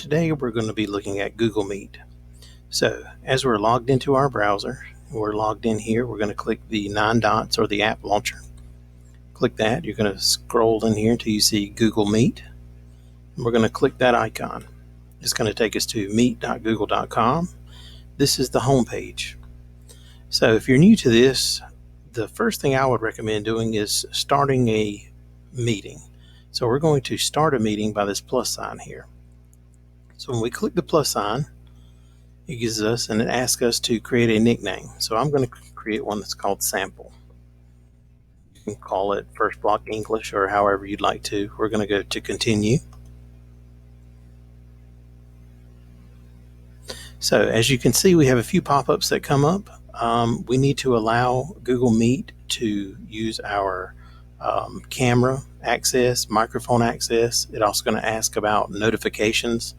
today we're going to be looking at Google Meet. So as we're logged into our browser, we're logged in here, we're going to click the 9 dots or the app launcher. Click that. You're going to scroll in here until you see Google Meet. And we're going to click that icon. It's going to take us to meet.google.com. This is the home page. So if you're new to this, the first thing I would recommend doing is starting a meeting. So we're going to start a meeting by this plus sign here. So when we click the plus sign, it gives us and it asks us to create a nickname. So I'm going to create one that's called Sample. You can call it First Block English or however you'd like to. We're going to go to Continue. So as you can see, we have a few pop-ups that come up. We need to allow Google Meet to use our camera access, microphone access. It's also going to ask about notifications.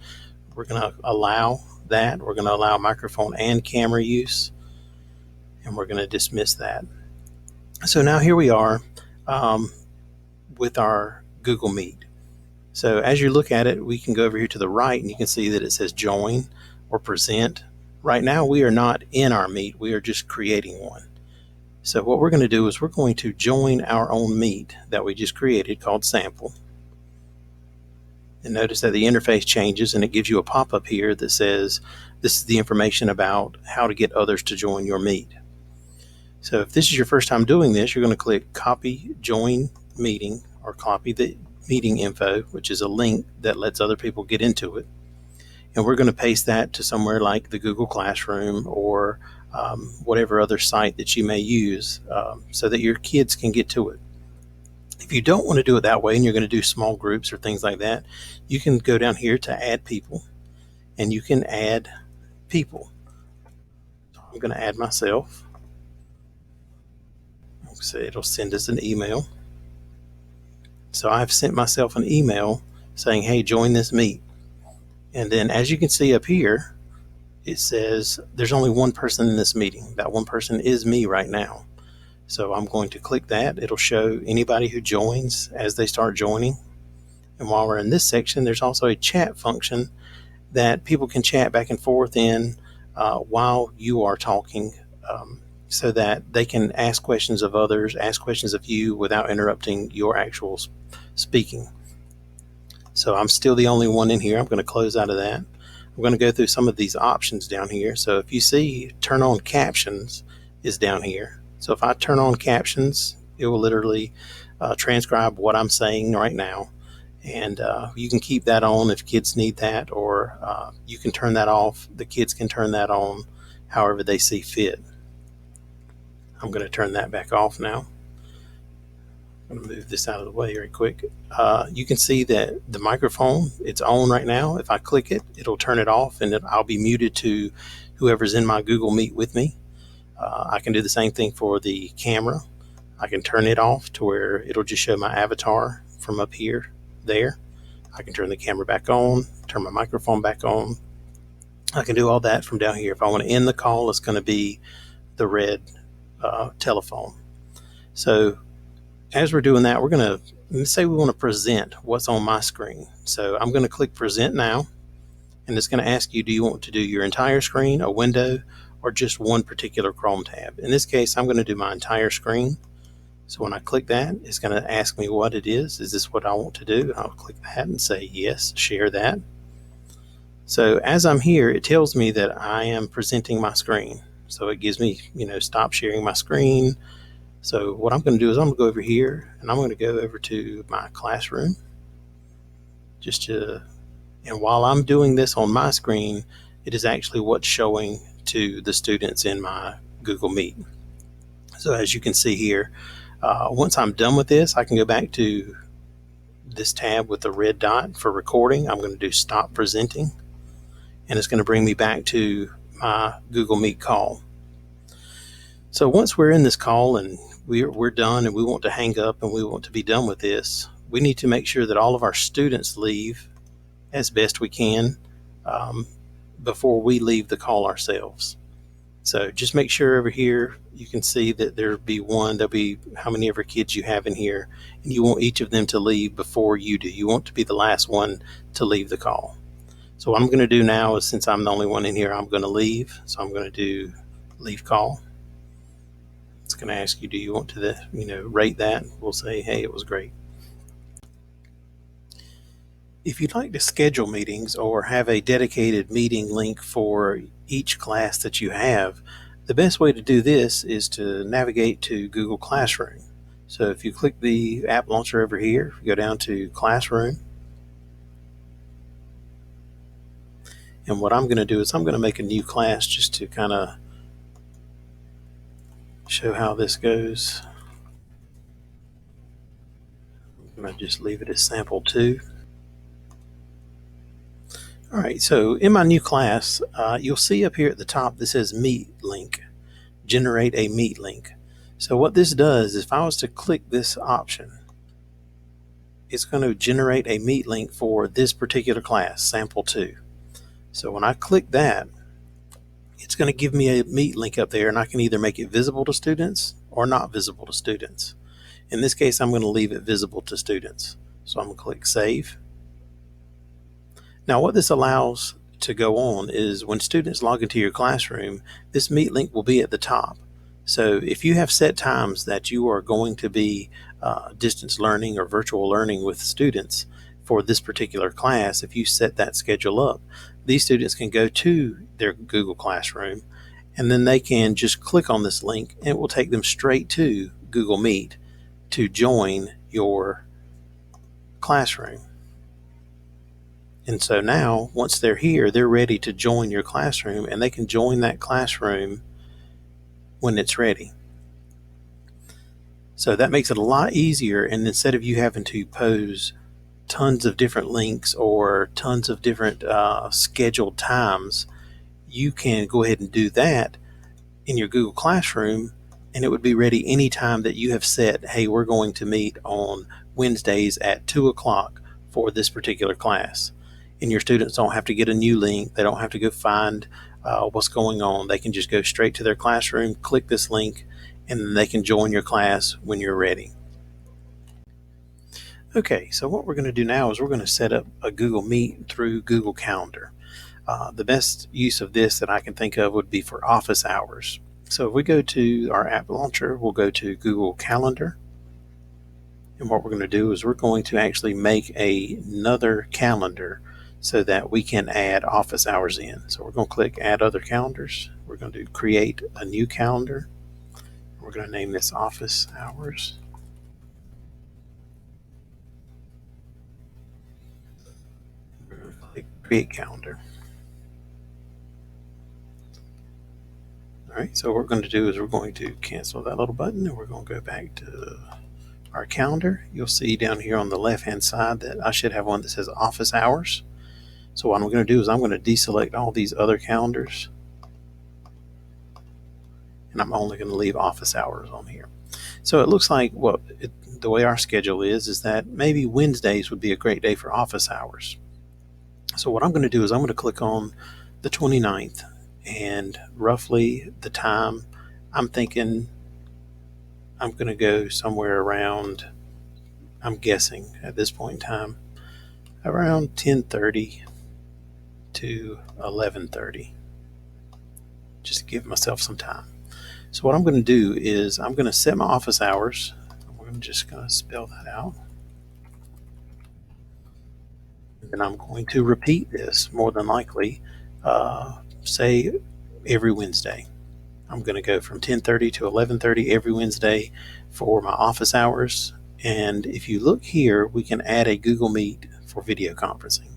We're going to allow that. We're going to allow microphone and camera use, and we're going to dismiss that. So now here we are with our Google Meet. So as you look at it, we can go over here to the right and you can see that it says join or present. Right now we are not in our Meet, we are just creating one. So what we're going to do is we're going to join our own Meet that we just created called Sample. And notice that the interface changes and it gives you a pop-up here that says this is the information about how to get others to join your Meet. So if this is your first time doing this, you're going to click copy join meeting or copy the meeting info, which is a link that lets other people get into it. And we're going to paste that to somewhere like the Google Classroom or whatever other site that you may use so that your kids can get to it. If you don't want to do it that way and you're going to do small groups or things like that, you can go down here to add people and you can add people. So I'm going to add myself. So it'll send us an email. So I've sent myself an email saying, hey, join this Meet. And then as you can see up here, it says there's only one person in this meeting. That one person is me right now. So I'm going to click that. It'll show anybody who joins as they start joining. And while we're in this section, there's also a chat function that people can chat back and forth in while you are talking so that they can ask questions of others, ask questions of you without interrupting your actual speaking. So I'm still the only one in here. I'm going to close out of that. I'm going to go through some of these options down here. So if you see turn on captions is down here. So if I turn on captions, it will literally transcribe what I'm saying right now. And you can keep that on if kids need that, or you can turn that off. The kids can turn that on however they see fit. I'm going to turn that back off now. I'm going to move this out of the way very quick. You can see that the microphone, it's on right now. If I click it, it'll turn it off and I'll be muted to whoever's in my Google Meet with me. I can do the same thing for the camera. I can turn it off to where it'll just show my avatar from up here, there. I can turn the camera back on, turn my microphone back on. I can do all that from down here. If I want to end the call, it's going to be the red telephone. So as we're doing that, we're going to, let's say we want to present what's on my screen. So I'm going to click present now, and it's going to ask you, do you want to do your entire screen, a window, or just one particular Chrome tab? In this case, I'm going to do my entire screen. So when I click that, it's going to ask me what it is. Is this what I want to do? I'll click that and say yes, share that. So as I'm here, it tells me that I am presenting my screen. So it gives me, stop sharing my screen. So what I'm going to do is I'm going to go over here and I'm going to go over to my classroom and while I'm doing this on my screen, it is actually what's showing to the students in my Google Meet. So as you can see here, once I'm done with this, I can go back to this tab with the red dot for recording. I'm going to do stop presenting, and it's going to bring me back to my Google Meet call. So once we're in this call and we're done and we want to hang up and we want to be done with this, we need to make sure that all of our students leave as best we can before we leave the call ourselves. So just make sure over here you can see that there'll be how many ever kids you have in here, and you want each of them to leave before you do. You want to be the last one to leave the call. So what I'm going to do now is, since I'm the only one in here, I'm going to leave. So I'm going to do leave call. It's going to ask you, do you want to rate that? We'll say, hey, it was great. If you'd like to schedule meetings or have a dedicated meeting link for each class that you have, the best way to do this is to navigate to Google Classroom. So if you click the app launcher over here, you go down to Classroom. And what I'm going to do is I'm going to make a new class just to kind of show how this goes. I'm going to just leave it as sample 2. All right, so in my new class, you'll see up here at the top, this says Meet Link, generate a Meet link. So what this does is, if I was to click this option, it's going to generate a Meet link for this particular class, sample 2. So when I click that, it's going to give me a Meet link up there, and I can either make it visible to students or not visible to students. In this case, I'm going to leave it visible to students. So I'm going to click Save. Now what this allows to go on is, when students log into your classroom, this Meet link will be at the top. So if you have set times that you are going to be distance learning or virtual learning with students for this particular class, if you set that schedule up, these students can go to their Google Classroom, and then they can just click on this link and it will take them straight to Google Meet to join your classroom. And so now, once they're here, they're ready to join your classroom, and they can join that classroom when it's ready. So that makes it a lot easier, and instead of you having to pose tons of different links or tons of different scheduled times, you can go ahead and do that in your Google Classroom, and it would be ready anytime that you have set, hey, we're going to meet on Wednesdays at 2 o'clock for this particular class. And your students don't have to get a new link. They don't have to go find what's going on. They can just go straight to their classroom, click this link, and then they can join your class when you're ready. Okay, so what we're going to do now is we're going to set up a Google Meet through Google Calendar. The best use of this that I can think of would be for office hours. So if we go to our app launcher, we'll go to Google Calendar. And what we're going to do is we're going to actually make another calendar so that we can add office hours in. So we're going to click Add Other Calendars. We're going to create a new calendar. We're going to name this Office Hours. We're going to click Create Calendar. All right, so what we're going to do is we're going to cancel that little button, and we're going to go back to our calendar. You'll see down here on the left-hand side that I should have one that says Office Hours. So what I'm going to do is I'm going to deselect all these other calendars, and I'm only going to leave office hours on here. So it looks like the way our schedule is that maybe Wednesdays would be a great day for office hours. So what I'm going to do is I'm going to click on the 29th, and roughly the time, I'm thinking I'm going to go somewhere around, I'm guessing at this point in time, around 10:30 to 11:30, just to give myself some time. So what I'm going to do is I'm going to set my office hours. I'm just going to spell that out. And I'm going to repeat this more than likely, say every Wednesday. I'm going to go from 10:30 to 11:30 every Wednesday for my office hours. And if you look here, we can add a Google Meet for video conferencing.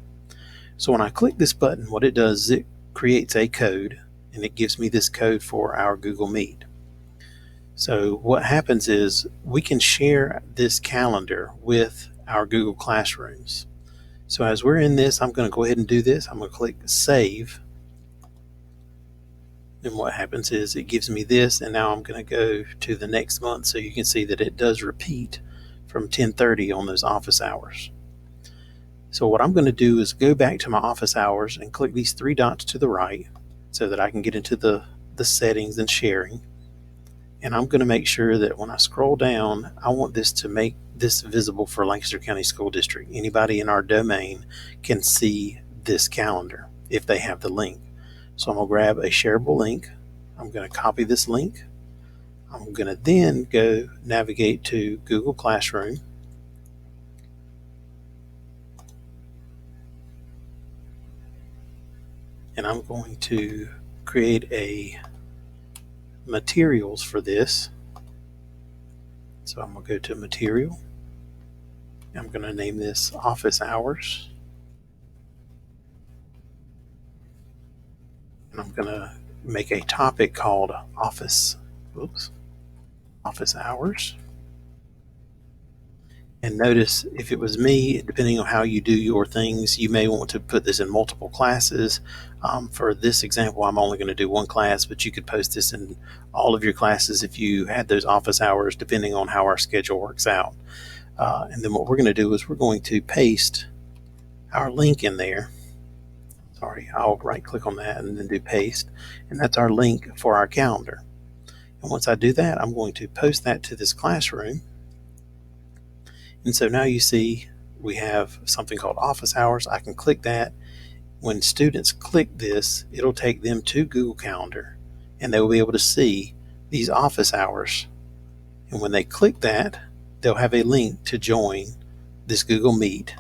So when I click this button, what it does is it creates a code, and it gives me this code for our Google Meet. So what happens is we can share this calendar with our Google Classrooms. So as we're in this, I'm going to go ahead and do this. I'm going to click Save. And what happens is it gives me this, and now I'm going to go to the next month, so you can see that it does repeat from 10:30 on those office hours. So what I'm going to do is go back to my office hours and click these 3 dots to the right so that I can get into the settings and sharing. And I'm going to make sure that when I scroll down, I want this to make this visible for Lancaster County School District. Anybody in our domain can see this calendar if they have the link. So I'm going to grab a shareable link. I'm going to copy this link. I'm going to then go navigate to Google Classroom. And I'm going to create a materials for this. So I'm going to go to material. I'm going to name this office hours. And I'm going to make a topic called office hours. And notice, if it was me, depending on how you do your things, you may want to put this in multiple classes. For this example, I'm only going to do one class, but you could post this in all of your classes if you had those office hours, depending on how our schedule works out. And then what we're going to do is we're going to paste our link in there. Sorry, I'll right click on that and then do paste. And that's our link for our calendar. And once I do that, I'm going to post that to this classroom. And so now you see we have something called office hours. I can click that. When students click this, it'll take them to Google Calendar and they will be able to see these office hours. And when they click that, they'll have a link to join this Google Meet